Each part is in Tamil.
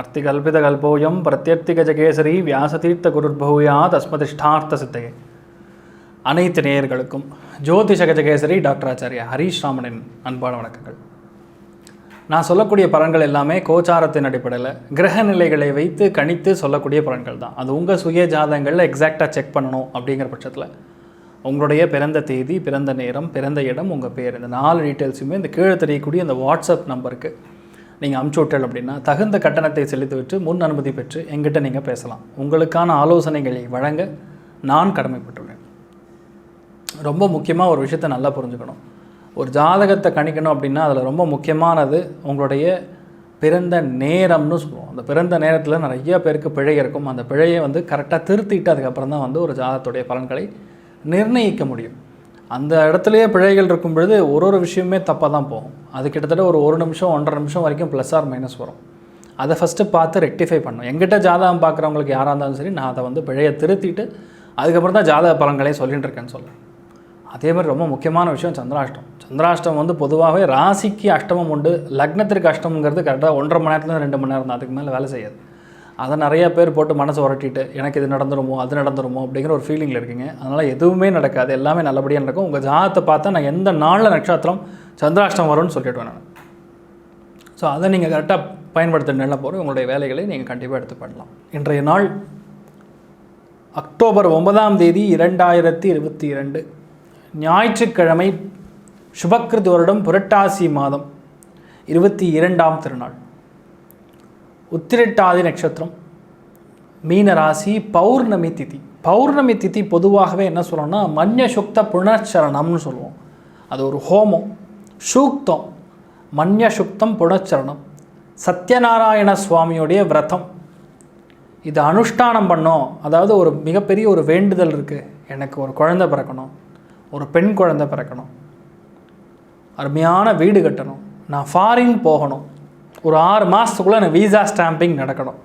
அர்த்திகல்பிதகல்போயம் பிரத்யர்த்திகஜகேசரி வியாசதீர்த்த குருர்பூயாத் அஸ்மதிஷ்டார்த்த சித்தையே. அனைத்து நேயர்களுக்கும் ஜோதிஷ கஜகேசரி டாக்டர் ஆச்சாரியா ஹரீஷ் ராமனின் அன்பான வணக்கங்கள். நான் சொல்லக்கூடிய பலன்கள் எல்லாமே கோச்சாரத்தின் அடிப்படையில் கிரக நிலைகளை வைத்து கணித்து சொல்லக்கூடிய பலன்கள் தான். அது உங்கள் சுய ஜாதகங்களில் எக்ஸாக்டாக செக் பண்ணணும் அப்படிங்கிற பட்சத்தில் உங்களுடைய பிறந்த தேதி, பிறந்த நேரம், பிறந்த இடம், உங்கள் பேர், இந்த 4 டீட்டெயில்ஸுமே இந்த கீழே தெரியக்கூடிய அந்த வாட்ஸ்அப் நம்பருக்கு நீங்கள் அமுச்சு விட்டல் அப்படின்னா தகுந்த கட்டணத்தை செலுத்திவிட்டு முன் அனுமதி பெற்று எங்கிட்ட நீங்கள் பேசலாம். உங்களுக்கான ஆலோசனைகளை வழங்க நான் கடமைப்பட்டுள்ளேன். ரொம்ப முக்கியமாக ஒரு விஷயத்தை நல்லா புரிஞ்சுக்கணும். ஒரு ஜாதகத்தை கணிக்கணும் அப்படின்னா அதில் ரொம்ப முக்கியமானது உங்களுடைய பிறந்த நேரம்னு சொல்லுவோம். அந்த பிறந்த நேரத்தில் நிறைய பேருக்கு பிழை இருக்கும். அந்த பிழையை கரெக்டாக திருத்திட்டு அதுக்கப்புறம் தான் ஒரு ஜாதகத்துடைய பலன்களை நிர்ணயிக்க முடியும். அந்த இடத்துலையே பிழைகள் இருக்கும் பொழுது ஒரு விஷயமே தப்பாக தான் போகும். அது கிட்டத்தட்ட ஒரு நிமிஷம் 1.5 நிமிஷம் வரைக்கும் ப்ளஸ் ஆர் மைனஸ் வரும். அதை ஃபஸ்ட்டு பார்த்து ரெக்டிஃபை பண்ணணும். எங்கிட்ட ஜாதகம் பார்க்குறவங்களுக்கு யாராக இருந்தாலும் சரி, நான் அதை பிழையை திருத்திட்டு அதுக்கப்புறம் தான் ஜாதக பலன்களையும் சொல்லிட்டு இருக்கேன்னு சொல்கிறேன். அதே மாதிரி ரொம்ப முக்கியமான விஷயம் சந்திராஷ்டம். சந்திராஷ்டம் பொதுவாகவே ராசிக்கு அஷ்டமம் உண்டு, லக்னத்திற்கு அஷ்டமங்கிறது கரெக்டாக 1.5 மணி நேரத்துலேருந்து 2 மணி நேரம் தான். அதுக்கு மேலே வேலை செய்யாது. அதை நிறைய பேர் போட்டு மனசை உரட்டிட்டு எனக்கு இது நடந்துருமோ அது நடந்துருமோ அப்படிங்கிற ஒரு ஃபீலிங்கில் இருக்கீங்க. அதனால் எதுவுமே நடக்காது, எல்லாமே நல்லபடியாக நடக்கும். உங்கள் ஜாதகத்தை பார்த்தா நான் எந்த நாளில் நட்சத்திரம் சந்திராஷ்டம் வரும்னு சொல்லிவிடுவேன் நான். ஸோ அதை நீங்கள் கரெக்டாக பயன்படுத்த நல்ல போகிற உங்களுடைய வேலைகளை நீங்கள் கண்டிப்பாக எடுத்து பண்ணலாம். இன்றைய நாள் அக்டோபர் 9ஆம் தேதி 2022 ஞாயிற்றுக்கிழமை, சுபக்கிருத் வருடம் புரட்டாசி மாதம் 22ஆம் திருநாள், உத்திரட்டாதி நட்சத்திரம், மீன ராசி, பௌர்ணமி திதி. பௌர்ணமி திதி பொதுவாகவே என்ன சொல்லணும்னா மன்யசுக்த புனச்சரணம்னு சொல்லுவோம். அது ஒரு ஹோமம், சூக்தம், மன்யசுக்தம் புனச்சரணம், சத்யநாராயண சுவாமியுடைய விரதம். இது அனுஷ்டானம் பண்ணோம். அதாவது ஒரு மிகப்பெரிய ஒரு வேண்டுதல் இருக்குது, எனக்கு ஒரு குழந்தை பிறக்கணும், ஒரு பெண் குழந்தை பிறக்கணும், அருமையான வீடு கட்டணும், நான் ஃபாரின் போகணும், ஒரு 6 மாதத்துக்குள்ளே எனக்கு வீசா ஸ்டாம்பிங் நடக்கணும்,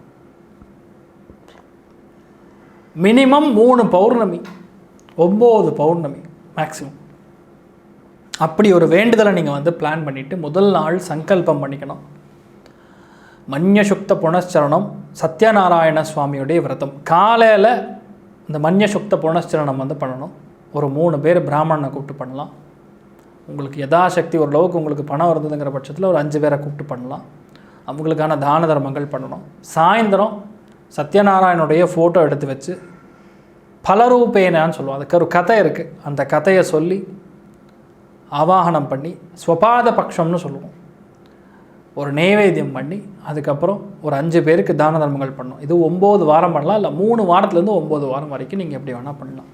மினிமம் 3 பௌர்ணமி, 9 பௌர்ணமி மேக்ஸிமம். அப்படி ஒரு வேண்டுதலை நீங்கள் பிளான் பண்ணிவிட்டு முதல் நாள் சங்கல்பம் பண்ணிக்கணும். மன்யசுக்த புனச்சரணம், சத்யநாராயண சுவாமியுடைய விரதம். காலையில் இந்த மன்யசுக்த புனச்சரணம் பண்ணணும். ஒரு 3 பேர் பிராமணனை கூப்பிட்டு பண்ணலாம். உங்களுக்கு யதாசக்தி ஓரளவுக்கு உங்களுக்கு பணம் வருதுங்கிற பட்சத்தில் ஒரு 5 பேரை கூப்பிட்டு பண்ணலாம். அவங்களுக்கான தான தர்மங்கள் பண்ணணும். சாயந்தரம் சத்யநாராயணுடைய ஃபோட்டோ எடுத்து வச்சு பலரூபேனான்னு சொல்லுவோம். அதுக்கு ஒரு கதை இருக்குது. அந்த கதையை சொல்லி ஆவாகனம் பண்ணி ஸ்வபாத பட்சம்னு சொல்லுவோம். ஒரு நைவேத்தியம் பண்ணி அதுக்கப்புறம் ஒரு 5 பேருக்கு தான தர்மங்கள் பண்ணணும். இது 9 வாரம் பண்ணலாம், இல்லை 3 வாரத்துலேருந்து 9 வாரம் வரைக்கும் நீங்கள் எப்படி வேணால் பண்ணலாம்.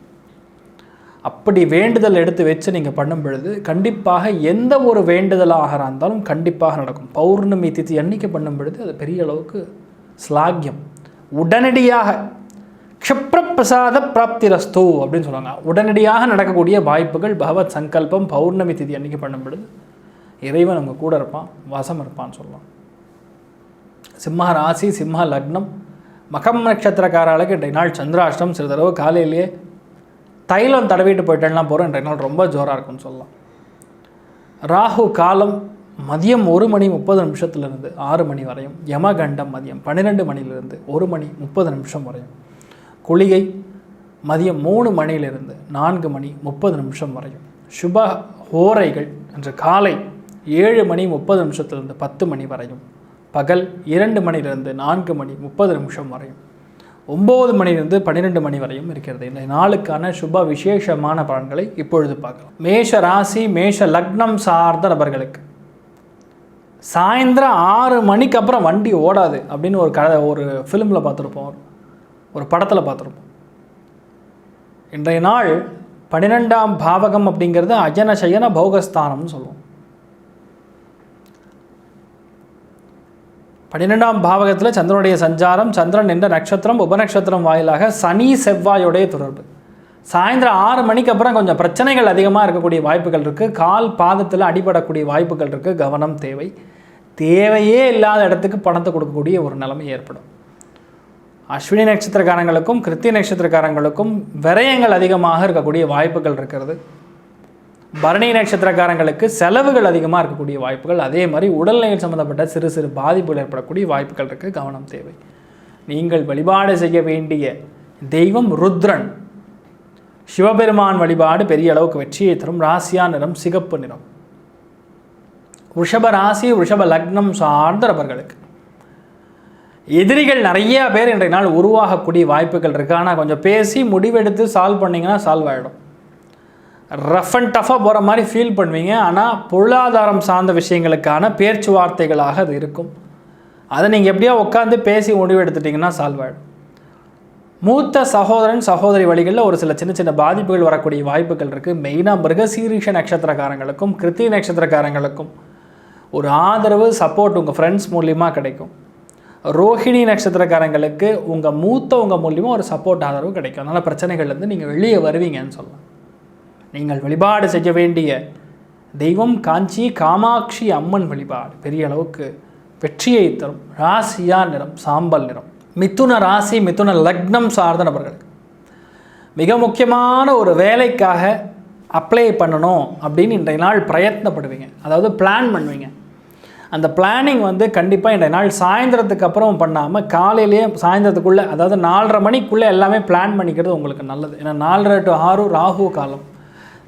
அப்படி வேண்டுதல் எடுத்து வச்சு நீங்கள் பண்ணும் பொழுது கண்டிப்பாக எந்த ஒரு வேண்டுதலாக இருந்தாலும் கண்டிப்பாக நடக்கும். பௌர்ணமி திதி அன்னைக்கு பண்ணும் பொழுது அது பெரிய அளவுக்கு ஸ்லாகியம். உடனடியாக க்ஷிப்ரப்பிரசாத பிராப்திரஸ்து அப்படின்னு சொல்லுவாங்க. உடனடியாக நடக்கக்கூடிய வாய்ப்புகள் பகவத் சங்கல்பம் பௌர்ணமி திதி அன்னைக்கு பண்ணும் பொழுது இறைவன் அவங்க கூட இருப்பான், வசம் இருப்பான்னு சொல்லலாம். சிம்ம ராசி, சிம்ம லக்னம், மகம் நட்சத்திரக்காரர்களுக்கு இன்றைய நாள் சந்திராஷ்டம். சிறிதளவு காலையிலேயே தைலம் தடவிட்டு போயிட்டேன்னா போகிறோம். இன்றைய நாள் ரொம்ப ஜோராக இருக்குன்னு சொல்லலாம். ராகு காலம் மதியம் 1 மணி 30 நிமிஷத்துலேருந்து 6 மணி வரையும். யமகண்டம் மதியம் 12 மணிலிருந்து 1 மணி 30 நிமிஷம் வரையும். குளிகை மதியம் 3 மணியிலிருந்து 4 மணி 30 நிமிஷம் வரையும். சுப ஹோரைகள் இன்று காலை 7 மணி 30 நிமிஷத்துலேருந்து 10 மணி வரையும். பகல் 2 மணிலிருந்து 4 மணி 30 நிமிஷம் வரையும். 9 மணிலிருந்து 12 மணி வரையும் இருக்கிறது. இந்த நாளுக்கான சுப விசேஷமான பலன்களை இப்பொழுது பார்க்கலாம். மேஷ ராசி, மேஷ லக்னம் சார்ந்த நபர்களுக்கு சாயந்தரம் 6 மணிக்கு அப்புறம் வண்டி ஓடாது அப்படின்னு ஒரு ஃபிலிமில் பார்த்துருப்போம், ஒரு படத்தில் பார்த்துருப்போம். இன்றைய நாள் 12ஆம் பாவகம் அப்படிங்கிறது அஜன சயன போகஸ்தானம்னு சொல்லுவோம். 12ஆம் பாவகத்தில் சந்திரனுடைய சஞ்சாரம், சந்திரன் என்ற நட்சத்திரம், உபநட்சத்திரம் வாயிலாக சனி செவ்வாயோடைய தொடர்பு. சாயந்தரம் 6 மணிக்கு அப்புறம் கொஞ்சம் பிரச்சனைகள் அதிகமாக இருக்கக்கூடிய வாய்ப்புகள் இருக்குது. கால் பாதத்தில் அடிபடக்கூடிய வாய்ப்புகள் இருக்குது. கவனம் தேவை. தேவையே இல்லாத இடத்துக்கு பணத்தை கொடுக்கக்கூடிய ஒரு நிலைமை ஏற்படும். அஸ்வினி நட்சத்திரக்காரங்களுக்கும் கிருத்திகை நட்சத்திரக்காரங்களுக்கும் விரயங்கள் அதிகமாக இருக்கக்கூடிய வாய்ப்புகள் இருக்கிறது. பரணி நட்சத்திரக்காரங்களுக்கு செலவுகள் அதிகமாக இருக்கக்கூடிய வாய்ப்புகள், அதே மாதிரி உடல்நிலை சம்மந்தப்பட்ட சிறு சிறு பாதிப்புகள் ஏற்படக்கூடிய வாய்ப்புகள் இருக்குது. கவனம் தேவை. நீங்கள் வழிபாடு செய்ய வேண்டிய தெய்வம் ருத்ரன். சிவபெருமான் வழிபாடு பெரிய அளவுக்கு வெற்றியை தரும். ராசியா நிறம் சிகப்பு நிறம். ரிஷப ராசி ரிஷப லக்னம் சார்ந்த நபர்களுக்கு எதிரிகள் நிறைய பேர் இன்றைய நாள் உருவாகக்கூடிய வாய்ப்புகள் இருக்குது. ஆனால் கொஞ்சம் பேசி முடிவெடுத்து சால்வ் பண்ணிங்கன்னா சால்வ் ஆகிடும். ரஃப் அண்ட் டஃபாக போகிற மாதிரி ஃபீல் பண்ணுவீங்க. ஆனால் பொருளாதாரம் சார்ந்த விஷயங்களுக்கான பேச்சுவார்த்தைகளாக அது இருக்கும். அதை நீங்கள் எப்படியோ உட்காந்து பேசி முடிவெடுத்துட்டிங்கன்னா சால்வ் ஆகிடும். மூத்த சகோதரன் சகோதரி வழிகளில் ஒரு சில சின்ன சின்ன பாதிப்புகள் வரக்கூடிய வாய்ப்புகள் இருக்குது. மெயினாக மிருகசீரிஷ நட்சத்திரக்காரங்களுக்கும் கிருத்திகை நட்சத்திரக்காரங்களுக்கும் ஒரு ஆதரவு சப்போர்ட் உங்கள் ஃப்ரெண்ட்ஸ் மூலியமாக கிடைக்கும். ரோஹிணி நட்சத்திரக்காரங்களுக்கு உங்கள் மூத்தவங்க மூலியமாக ஒரு சப்போர்ட் ஆதரவு கிடைக்கும். அதனால் பிரச்சனைகள்லேருந்து நீங்கள் வெளியே வருவீங்கன்னு சொல்லலாம். நீங்கள் வழிபாடு செய்ய வேண்டிய தெய்வம் காஞ்சி காமாட்சி அம்மன் வழிபாடு பெரிய அளவுக்கு வெற்றியை தரும். ராசியா நிறம் சாம்பல் நிறம். மிதுன ராசி மிதுன லக்னம் சார்ந்த நபர்களுக்கு மிக முக்கியமான ஒரு வேலைக்காக அப்ளை பண்ணணும் அப்படின்னு இன்றைய நாள் பிரயத்னப்படுவீங்க. அதாவது பிளான் பண்ணுவீங்க. அந்த பிளானிங் கண்டிப்பாக இன்றைய நாள் சாயந்தரத்துக்கு அப்புறம் பண்ணாமல் காலையிலேயே சாயந்தரத்துக்குள்ளே, அதாவது 4:30 மணிக்குள்ளே எல்லாமே பிளான் பண்ணிக்கிறது உங்களுக்கு நல்லது. ஏன்னா 4:30 to 6 ராகு காலம்.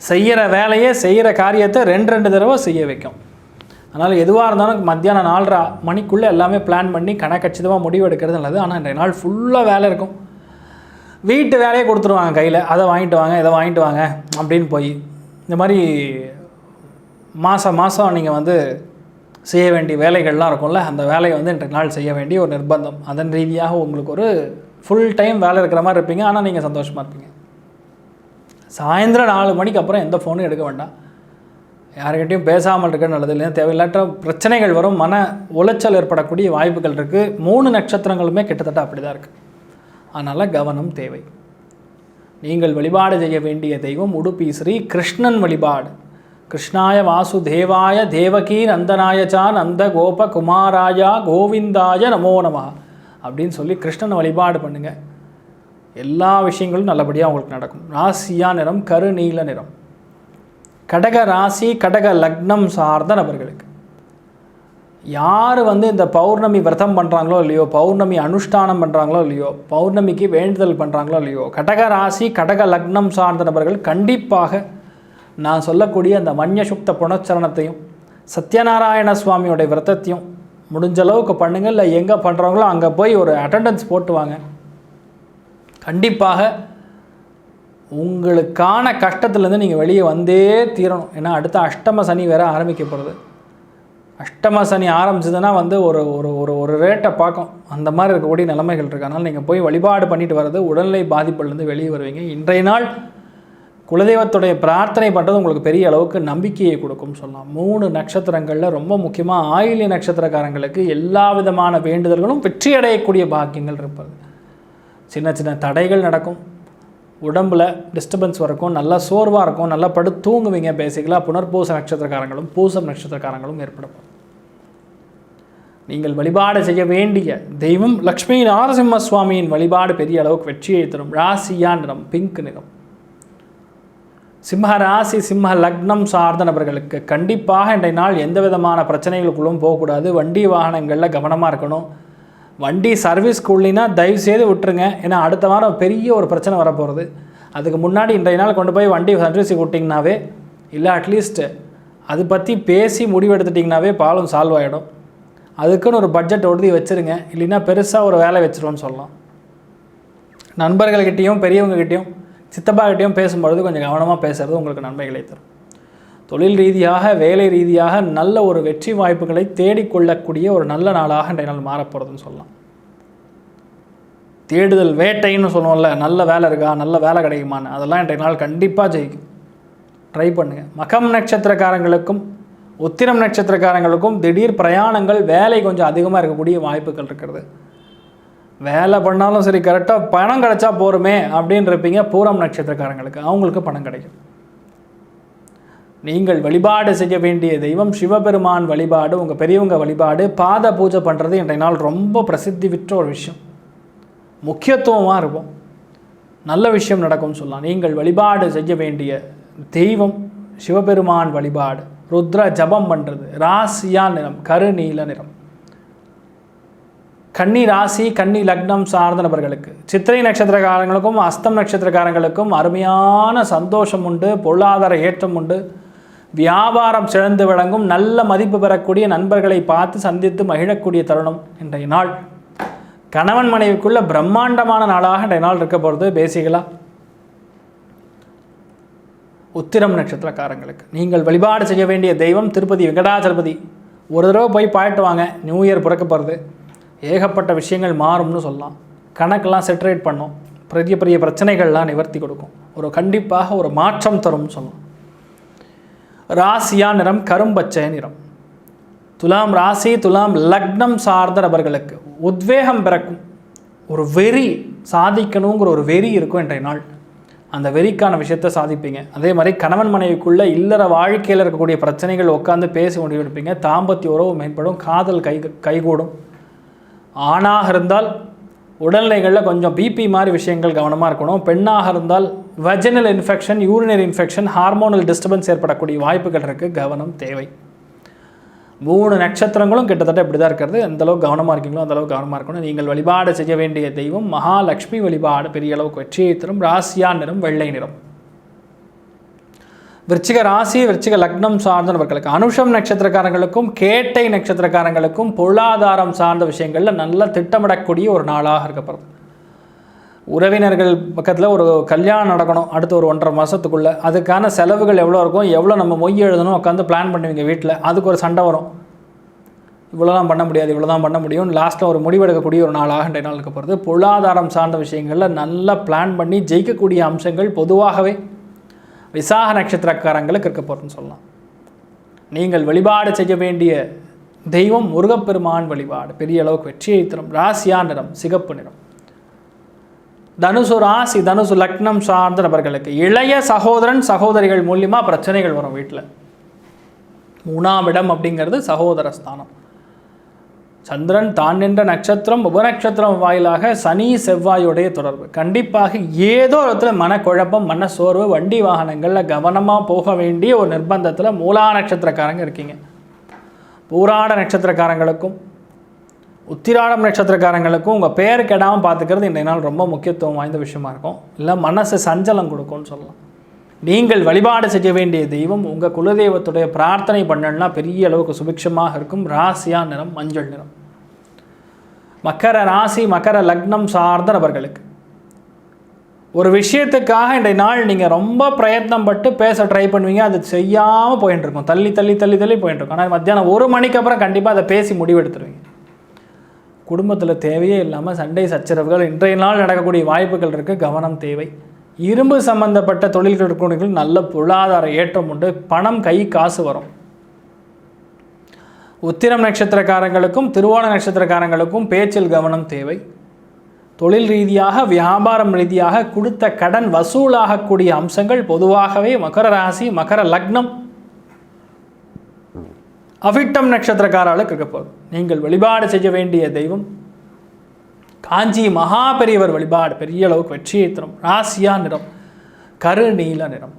செய்கிற வேலையை செய்கிற காரியத்தை 2 தடவை செய்ய வைக்கும். அதனால் எதுவாக இருந்தாலும் மத்தியானம் 4:30 மணிக்குள்ளே எல்லாமே பிளான் பண்ணி கணக்கச்சிதமாக முடிவு எடுக்கிறது நல்லது. ஆனால் இன்றைய நாள் ஃபுல்லாக வேலை இருக்கும். வீட்டு வேலையை கொடுத்துருவாங்க கையில். அதை வாங்கிட்டு வாங்க இதை வாங்கிட்டு வாங்க அப்படின்னு போய் இந்த மாதிரி மாதம் நீங்கள் செய்ய வேண்டிய வேலைகள்லாம் இருக்கும்ல, அந்த வேலையை இன்றைய நாள் செய்ய வேண்டிய ஒரு நிர்பந்தம். அதன் ரீதியாக உங்களுக்கு ஒரு ஃபுல் டைம் வேலை இருக்கிற மாதிரி இருப்பீங்க. ஆனால் நீங்கள் சந்தோஷமாக இருப்பீங்க. சாயந்தரம் 4 மணிக்கு அப்புறம் எந்த ஃபோனும் எடுக்க வேண்டாம். யாருக்கிட்டையும் பேசாமல் இருக்க நல்லது. இல்லையா தேவையில்லாத பிரச்சனைகள் வரும். மன உளைச்சல் ஏற்படக்கூடிய வாய்ப்புகள் இருக்குது. 3 நட்சத்திரங்களுமே கிட்டத்தட்ட அப்படி தான் இருக்குது. அதனால் கவனம் தேவை. நீங்கள் வழிபாடு செய்ய வேண்டிய தெய்வம் உடுப்பி ஸ்ரீ கிருஷ்ணன் வழிபாடு. கிருஷ்ணாய வாசுதேவாய தேவகி நந்தனாயச்சா நந்த கோப குமாராயா கோவிந்தாய நமோ நம அப்படின்னு சொல்லி கிருஷ்ணன் வழிபாடு பண்ணுங்கள். எல்லா விஷயங்களும் நல்லபடியாக உங்களுக்கு நடக்கும். ராசியா நிறம் கருநீல நிறம். கடக ராசி கடக லக்னம் சார்ந்த நபர்களுக்கு யார் இந்த பௌர்ணமி விரதம் பண்ணுறாங்களோ இல்லையோ, பௌர்ணமி அனுஷ்டானம் பண்ணுறாங்களோ இல்லையோ, பௌர்ணமிக்கு வேண்டுதல் பண்ணுறாங்களோ இல்லையோ, கடக ராசி கடக லக்னம் சார்ந்த நபர்கள் கண்டிப்பாக நான் சொல்லக்கூடிய அந்த மன்ய சுக்த புனச்சரணத்தையும் சத்யநாராயண சுவாமியோடைய விரதத்தையும் முடிஞ்ச அளவுக்கு பண்ணுங்கள். இல்லை எங்கே பண்ணுறாங்களோ அங்கே போய் ஒரு அட்டெண்டன்ஸ் போட்டுவாங்க. கண்டிப்பாக உங்களுக்கான கஷ்டத்துலேருந்து நீங்கள் வெளியே வந்தே தீரணும். ஏன்னா அடுத்த அஷ்டம சனி வேறு ஆரம்பிக்கப்படுது. அஷ்டம சனி ஆரம்பிச்சதுன்னா ஒரு ஒரு ஒரு ரேட்டை பார்க்கும். அந்த மாதிரி இருக்கக்கூடிய நிலைமைகள் இருக்குது. அதனால் நீங்கள் போய் வழிபாடு பண்ணிட்டு வர்றது உடல்நிலை பாதிப்புலேருந்து வெளியே வருவீங்க. இன்றைய நாள் குலதெய்வத்துடைய பிரார்த்தனை பண்ணுறது உங்களுக்கு பெரிய அளவுக்கு நம்பிக்கையை கொடுக்கும் சொல்லலாம். 3 நட்சத்திரங்களில் ரொம்ப முக்கியமாக ஆயில்ய நட்சத்திரக்காரங்களுக்கு எல்லா விதமான வேண்டுதல்களும் வெற்றி அடையக்கூடிய பாக்கியங்கள் இருப்பது. சின்ன சின்ன தடைகள் நடக்கும். உடம்பில் டிஸ்டர்பன்ஸ் இருக்கும். நல்லா சோர்வாக இருக்கும். நல்லா படுத்து தூங்குவீங்க. பேசிக்கலாக புனர்பூச நட்சத்திரக்காரங்களும் பூசம் நட்சத்திரக்காரங்களும் ஏற்படும். நீங்கள் வழிபாடு செய்ய வேண்டிய தெய்வம் லக்ஷ்மி நாரசிம்ம சுவாமியின் வழிபாடு பெரிய அளவுக்கு வெற்றியை தரும். ராசியா நிறம் பிங்க் நிறம். சிம்ம ராசி சிம்ம லக்னம் சார்ந்த நபர்களுக்கு கண்டிப்பாக இன்றைய நாள் எந்த விதமான பிரச்சனைகளுக்குள்ளும் போகக்கூடாது. வண்டி வாகனங்களில் கவனமாக இருக்கணும். வண்டி சர்வீஸ்க்குள்ளினா தயவுசெய்து விட்டுருங்க. ஏன்னா அடுத்த வாரம் பெரிய ஒரு பிரச்சனை வரப்போகிறது. அதுக்கு முன்னாடி இன்றைய நாள் கொண்டு போய் வண்டி சர்வீஸுக்கு விட்டிங்கனாவே, இல்லை அட்லீஸ்ட் அது பற்றி பேசி முடிவெடுத்துட்டிங்கனாவே பாலும் சால்வ் ஆகிடும். அதுக்குன்னு ஒரு பட்ஜெட் ஒடுதி வச்சுருங்க. இல்லைன்னா பெருசாக ஒரு வேலை வச்சுருவோன்னு சொல்லலாம். நண்பர்கள்கிட்டையும் பெரியவங்ககிட்டையும் சித்தப்பாகிட்டையும் பேசும்பொழுது கொஞ்சம் கவனமாக பேசுகிறது உங்களுக்கு நன்மைகளை தரும். தொழில் ரீதியாக வேலை ரீதியாக நல்ல ஒரு வெற்றி வாய்ப்புகளை தேடிக்கொள்ளக்கூடிய ஒரு நல்ல நாளாக இன்றைய நாள் மாறப்போகிறதுன்னு சொல்லலாம். தேடுதல் வேட்டைன்னு சொல்லுவோம்ல, நல்ல வேலை இருக்கா, நல்ல வேலை கிடைக்குமான்னு, அதெல்லாம் இன்றைய நாள் கண்டிப்பாக ஜெயிக்கும். ட்ரை பண்ணுங்கள். மகம் நட்சத்திரக்காரங்களுக்கும் உத்திரம் நட்சத்திரக்காரங்களுக்கும் திடீர் பிரயாணங்கள் வேலை கொஞ்சம் அதிகமாக இருக்கக்கூடிய வாய்ப்புகள் இருக்கிறது. வேலை பண்ணாலும் சரி கரெக்டாக பணம் கிடைச்சா போருமே அப்படின்னு இருப்பீங்க. பூரம் நட்சத்திரக்காரங்களுக்கு அவங்களுக்கு பணம் கிடைக்கும். நீங்கள் வழிபாடு செய்ய வேண்டிய தெய்வம் சிவபெருமான் வழிபாடு. உங்கள் பெரியவங்க வழிபாடு பாத பூஜை பண்ணுறது இன்றைய நாள் ரொம்ப பிரசித்தி விற்ற ஒரு விஷயம். முக்கியத்துவமாக இருக்கும். நல்ல விஷயம் நடக்கும்னு சொல்லலாம். நீங்கள் வழிபாடு செய்ய வேண்டிய தெய்வம் சிவபெருமான் வழிபாடு, ருத்ர ஜபம் பண்ணுறது, ராசியான நிறம் கருநீல நிறம். கன்னி ராசி கன்னி லக்னம் சார்ந்த நபர்களுக்கு, சித்திரை நட்சத்திரக்காரங்களுக்கும் அஸ்தம் நட்சத்திரக்காரங்களுக்கும் அருமையான சந்தோஷம் உண்டு, பொருளாதார ஏற்றம் உண்டு, வியாபாரம் சிறந்து விளங்கும், நல்ல மதிப்பு பெறக்கூடிய நண்பர்களை பார்த்து சந்தித்து மகிழக்கூடிய தருணம் இன்றைய நாள். கணவன் மனைவிக்குள்ள பிரம்மாண்டமான நாளாக இன்றைய நாள் இருக்க போகிறது. பேசிக்கலாக உத்திரம் நட்சத்திரக்காரங்களுக்கு நீங்கள் வழிபாடு செய்ய வேண்டிய தெய்வம் திருப்பதி வெங்கடாச்சலபதி. ஒரு தடவை போய் பாயிட்டு வாங்க. நியூ இயர் பிறக்க போகிறது. ஏகப்பட்ட விஷயங்கள் மாறும்னு சொல்லலாம். கணக்கெல்லாம் செட்ரேட் பண்ணும், பெரிய பெரிய பிரச்சனைகள்லாம் நிவர்த்தி கொடுக்கும், ஒரு கண்டிப்பாக ஒரு மாற்றம் தரும்னு சொல்லலாம். ராசியா நிறம் கரும்பச்சை நிறம். துலாம் ராசி துலாம் லக்னம் சார்ந்த நபர்களுக்கு உத்வேகம் பிறக்கும், ஒரு வெறி, சாதிக்கணுங்கிற ஒரு வெறி இருக்கும் இன்றைய நாள். அந்த வெறிக்கான விஷயத்தை சாதிப்பீங்க. அதே மாதிரி கணவன் மனைவிக்குள்ளே இல்லற வாழ்க்கையில் இருக்கக்கூடிய பிரச்சனைகள் உட்காந்து பேசி முடிவெடுப்பீங்க. தாம்பத்திய உறவு மேம்படும், காதல் கைகூடும். ஆணாக இருந்தால் உடல்நிலைகளில் கொஞ்சம் பிபி மாதிரி விஷயங்கள் கவனமாக இருக்கணும். பெண்ணாக இருந்தால் vaginal infection, urinary infection, hormonal disturbance ஏற்படக்கூடிய வாய்ப்புகள் இருக்குது. கவனம் தேவை. 3 நட்சத்திரங்களும் கிட்டத்தட்ட இப்படி தான் இருக்கிறது. எந்தளவுக்கு கவனமாக இருக்கீங்களோ அந்தளவுக்கு கவனமாக இருக்கணும். நீங்கள் வழிபாடு செய்ய வேண்டிய தெய்வம் மகாலட்சுமி வழிபாடு பெரிய அளவுக்கு வெற்றியை தரும். ராசியா நிறம் வெள்ளை நிறம். விருச்சிக ராசி விருச்சிக லக்னம் சார்ந்த நபர்களுக்கு, அனுஷம் நட்சத்திரக்காரங்களுக்கும் கேட்டை நட்சத்திரக்காரங்களுக்கும் பொருளாதாரம் சார்ந்த விஷயங்களில் நல்லா திட்டமிடக்கூடிய ஒரு நாளாக இருக்கப்படுது. உறவினர்கள் பக்கத்தில் ஒரு கல்யாணம் நடக்கணும் அடுத்த ஒரு 1.5 மாதத்துக்குள்ளே. அதுக்கான செலவுகள் எவ்வளோ இருக்கும், எவ்வளோ நம்ம மொய் எழுதணும் உட்காந்து பிளான் பண்ணுவீங்க வீட்டில். அதுக்கு ஒரு சண்டை வரும். இவ்வளோதான் பண்ண முடியாது, இவ்வளோ தான் பண்ண முடியும். லாஸ்ட்டில் ஒரு முடிவெடுக்கக்கூடிய ஒரு நாளாக இன்றைய நாள் இருக்க போகிறது. பொருளாதாரம் சார்ந்த விஷயங்களில் நல்லா பிளான் பண்ணி ஜெயிக்கக்கூடிய அம்சங்கள் பொதுவாகவே விசாக நட்சத்திரக்காரங்களுக்கு இருக்க போகிறதுன்னு சொல்லலாம். நீங்கள் வழிபாடு செய்ய வேண்டிய தெய்வம் முருகப்பெருமான் வழிபாடு பெரிய அளவுக்கு வெற்றியை தரும். ராசியா நிறம் சிகப்பு நிறம். தனுசு ராசி தனுசு லக்னம் சார்ந்த நபர்களுக்கு இளைய சகோதரன் சகோதரிகள் மூலியமாக பிரச்சனைகள் வரும் வீட்டில். 3ஆம் இடம் அப்படிங்கிறது சகோதர ஸ்தானம். சந்திரன் தான் நின்ற நட்சத்திரம் உபநட்சத்திரம் வாயிலாக சனி செவ்வாயுடைய தொடர்பு. கண்டிப்பாக ஏதோ இடத்துல மனக்குழப்பம், மனசோர்வு, வண்டி வாகனங்களில் கவனமாக போக வேண்டிய ஒரு நிர்பந்தத்தில் மூலா நட்சத்திரக்காரங்க இருக்கீங்க. பூராட நட்சத்திரக்காரங்களுக்கும் உத்திராடம் நட்சத்திரக்காரங்களுக்கும் உங்கள் பேர் கெடாமல் பார்த்துக்கிறது இன்றைய நாள் ரொம்ப முக்கியத்துவம் வாய்ந்த விஷயமா இருக்கும். இல்லை மனசு சஞ்சலம் கொடுக்கும்னு சொல்லலாம். நீங்கள் வழிபாடு செய்ய வேண்டிய தெய்வம் உங்கள் குலதெய்வத்துடைய பிரார்த்தனை பண்ணணும்னா பெரிய அளவுக்கு சுபிக்ஷமாக இருக்கும். ராசியா நிறம் மஞ்சள் நிறம். மக்கர ராசி மக்கர லக்னம் சார்ந்த நபர்களுக்கு ஒரு விஷயத்துக்காக இன்றைய நாள் நீங்கள் ரொம்ப பிரயத்னம் பட்டு பேச ட்ரை பண்ணுவீங்க. அது செய்யாமல் போயிட்டு இருக்கும், தள்ளி தள்ளி தள்ளி தள்ளி போயிட்டு இருக்கும். ஆனால் மத்தியானம் 1 மணிக்கு அப்புறம் கண்டிப்பாக அதை பேசி முடிவெடுத்துருவீங்க. குடும்பத்தில் தேவையே இல்லாமல் சண்டை சச்சரவுகள் இன்றைய நாள் நடக்கக்கூடிய வாய்ப்புகள் இருக்குது. கவனம் தேவை. இரும்பு சம்பந்தப்பட்ட தொழில்கள் இருக்கிறவங்களுக்கு நல்ல பொருளாதார ஏற்றம் உண்டு. பணம் கை காசு வரும். உத்திரம் நட்சத்திரக்காரங்களுக்கும் திருவோண நட்சத்திரக்காரங்களுக்கும் பேச்சில் கவனம் தேவை. தொழில் ரீதியாக வியாபாரம் ரீதியாக கொடுத்த கடன் வசூலாகக்கூடிய அம்சங்கள் பொதுவாகவே மகர ராசி மகர லக்னம் அவிட்டம் நட்சத்திரக்காரர்களுக்கு இருக்க போகுது. நீங்கள் வழிபாடு செய்ய வேண்டிய தெய்வம் காஞ்சி மகா பெரியவர் வழிபாடு பெரிய அளவுக்கு வெற்றியை தரும். ராசியா நிறம் கருநீல நிறம்.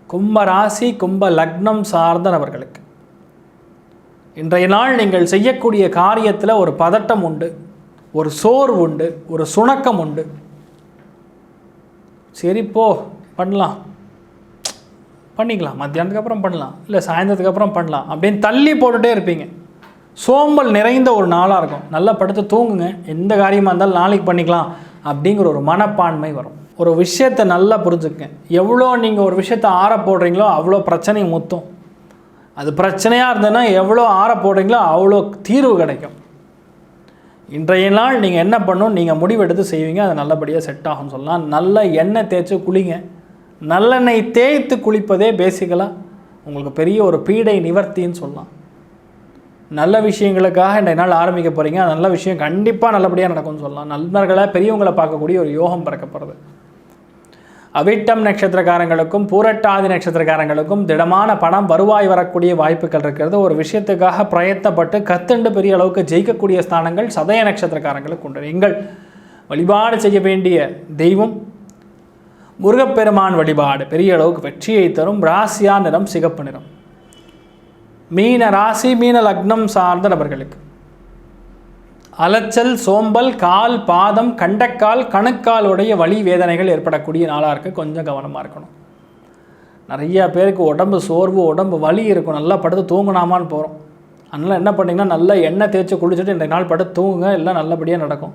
கும்ப ராசி கும்ப லக்னம் சார்ந்த நபர்களுக்கு இன்றைய நாள் நீங்கள் செய்யக்கூடிய காரியத்தில் ஒரு பதட்டம் உண்டு, ஒரு சோர்வு உண்டு, ஒரு சுணக்கம் உண்டு. சரி போ பண்ணலாம், பண்ணிக்கலாம், மத்தியானத்துக்கு அப்புறம் பண்ணலாம், இல்லை சாயந்தரத்துக்கு அப்புறம் பண்ணலாம் அப்படின்னு தள்ளி போட்டுகிட்டே இருப்பீங்க. சோம்பல் நிறைந்த ஒரு நாளாக இருக்கும். நல்லா படுத்து தூங்குங்க, எந்த காரியமாக இருந்தாலும் நாளைக்கு பண்ணிக்கலாம் அப்படிங்கிற ஒரு மனப்பான்மை வரும். ஒரு விஷயத்தை நல்லா புரிஞ்சுக்கங்க. எவ்வளோ நீங்கள் ஒரு விஷயத்தை ஆற போடுறீங்களோ அவ்வளோ பிரச்சனை முத்தும். அது பிரச்சனையாக இருந்ததுன்னா எவ்வளோ ஆற போடுறீங்களோ அவ்வளோ தீர்வு கிடைக்கும். இன்றைய நாள் நீங்கள் என்ன பண்ணணும், நீங்கள் முடிவெடுத்து செய்வீங்க, அது நல்லபடியாக செட் ஆகும்னு சொல்லலாம். நல்ல எண்ணெய் தேய்ச்சி குளிங்க. நல்லெண்ணெய் தேய்த்து குளிப்பதே பேசிக்கலாக உங்களுக்கு பெரிய ஒரு பீடை நிவர்த்தின்னு சொல்லலாம். நல்ல விஷயங்களுக்காக இன்றைய நாள் ஆரம்பிக்க போகிறீங்க. அது நல்ல விஷயம் கண்டிப்பாக நல்லபடியாக நடக்கும்னு சொல்லலாம். நண்பர்களை பெரியவங்களை பார்க்கக்கூடிய ஒரு யோகம் பிறக்கப்படுறது. அவிட்டம் நட்சத்திரக்காரங்களுக்கும் பூரட்டாதி நட்சத்திரக்காரங்களுக்கும் திடமான பணம் வருவாய் வரக்கூடிய வாய்ப்புகள் இருக்கிறது. ஒரு விஷயத்துக்காக பிரயத்தப்பட்டு கத்துண்டு பெரிய அளவுக்கு ஜெயிக்கக்கூடிய ஸ்தானங்கள் சதய நட்சத்திரக்காரங்களுக்கு உண்டு. நீங்கள் வழிபாடு செய்ய வேண்டிய தெய்வம் முருகப்பெருமான் வழிபாடு பெரிய அளவுக்கு வெற்றியை தரும். ராசியா நிறம் சிகப்பு நிறம். மீன ராசி மீன லக்னம் சார்ந்த நபர்களுக்கு அலைச்சல், சோம்பல், கால், பாதம், கண்டக்கால், கணுக்காலுடைய வலி வேதனைகள் ஏற்படக்கூடிய நாளாக இருக்குது. கொஞ்சம் கவனமாக இருக்கணும். நிறையா பேருக்கு உடம்பு சோர்வு, உடம்பு வலி இருக்கும். நல்லா படுத்து தூங்கினாமான்னு போகிறோம். அதனால் என்ன பண்ணிங்கன்னா நல்லா எண்ணெய் தேய்ச்சி குளிச்சுட்டு இன்றைய நாள் படுத்து தூங்குங்க, எல்லாம் நல்லபடியாக நடக்கும்.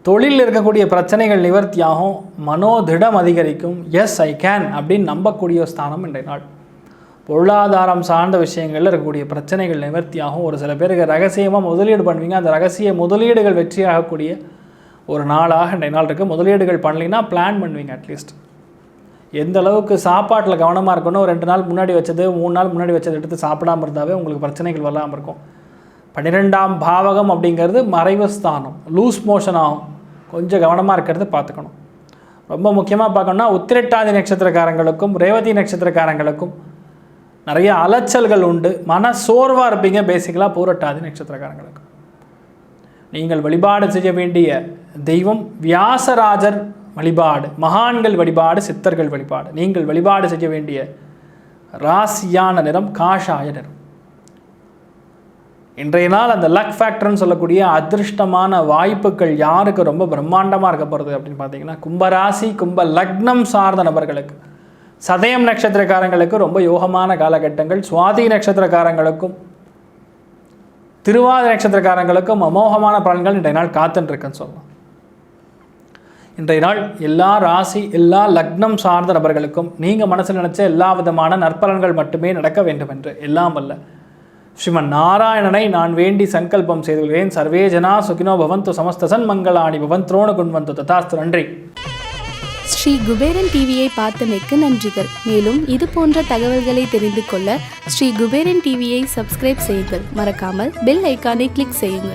தொழிலில் இருக்கக்கூடிய பிரச்சனைகள் நிவர்த்தியாகும். மனோதிடம் அதிகரிக்கும். எஸ் ஐ கேன் அப்படின்னு நம்பக்கூடிய ஸ்தானம் இன்றைய நாள். பொருளாதாரம் சார்ந்த விஷயங்களில் இருக்கக்கூடிய பிரச்சனைகள் நிவர்த்தியாகும். ஒரு சில பேருக்கு ரகசியமாக முதலீடு பண்ணுவீங்க. அந்த ரகசிய முதலீடுகள் வெற்றியாகக்கூடிய ஒரு நாளாக இன்றைய நாள் இருக்குது. முதலீடுகள் பண்ணலைன்னா பிளான் பண்ணுவீங்க. அட்லீஸ்ட் எந்த அளவுக்கு சாப்பாட்டில் கவனமாக இருக்கணும். 2 நாள் முன்னாடி வச்சது 3 நாள் முன்னாடி வச்சது எடுத்து சாப்பிடாமல் இருந்தாவே உங்களுக்கு பிரச்சனைகள் வராமல் இருக்கும். 12ஆம் பாவகம் அப்படிங்கிறது மறைவு ஸ்தானம். லூஸ் மோஷன் ஆகும். கொஞ்சம் கவனமாக இருக்கிறது பார்த்துக்கணும். ரொம்ப முக்கியமாக பார்க்கணுன்னா உத்திரட்டாதி நட்சத்திரக்காரங்களுக்கும் ரேவதி நட்சத்திரக்காரங்களுக்கும் நிறைய அலைச்சல்கள் உண்டு. மன சோர்வாக இருப்பீங்க. பேசிக்கலாக பூரட்டாதி நட்சத்திரக்காரங்களுக்கு நீங்கள் வழிபாடு செய்ய வேண்டிய தெய்வம் வியாசராஜர் வழிபாடு, மகான்கள் வழிபாடு, சித்தர்கள் வழிபாடு. நீங்கள் வழிபாடு செய்ய வேண்டிய ராசியான நிறம் காஷாய நிறம். இன்றைய நாள் அந்த லக் ஃபேக்டர்னு சொல்லக்கூடிய அதிர்ஷ்டமான வாய்ப்புகள் யாருக்கு ரொம்ப பிரம்மாண்டமாக இருக்க போகிறது அப்படின்னு பார்த்தீங்கன்னா கும்பராசி கும்ப லக்னம் சார்ந்த நபர்களுக்கு, சதயம் நட்சத்திரக்காரங்களுக்கு ரொம்ப யோகமான காலகட்டங்கள். சுவாதி நட்சத்திரக்காரங்களுக்கும் திருவாதிரை நட்சத்திரக்காரங்களுக்கும் அமோகமான பலன்கள் இன்றைய நாள் காத்துட்டுருக்குன்னு சொல்லலாம். இன்றைய நாள் எல்லா ராசி எல்லா லக்னம் சார்ந்த நபர்களுக்கும் நீங்கள் மனசில் நினச்ச எல்லா விதமான நற்பலன்கள் மட்டுமே நடக்க வேண்டும் என்று எல்லாம் வல்ல ஸ்ரீமன் நாராயணனை நான் வேண்டி சங்கல்பம் செய்து கொள்கிறேன். சர்வே ஜனா சுகினோ பவந்து சமஸ்தசன் மங்களாணி பவன் துரோண குண்வந்து ததாஸ்து. நன்றி. ஸ்ரீ குபேரன் டிவியை பார்த்தமைக்கு நன்றிகள். மேலும் இது போன்ற தகவல்களை தெரிந்து கொள்ள ஸ்ரீ குபேரன் டிவியை சப்ஸ்கிரைப் செய்யுங்கள். மறக்காமல் பெல் ஐக்கானை கிளிக் செய்யுங்கள்.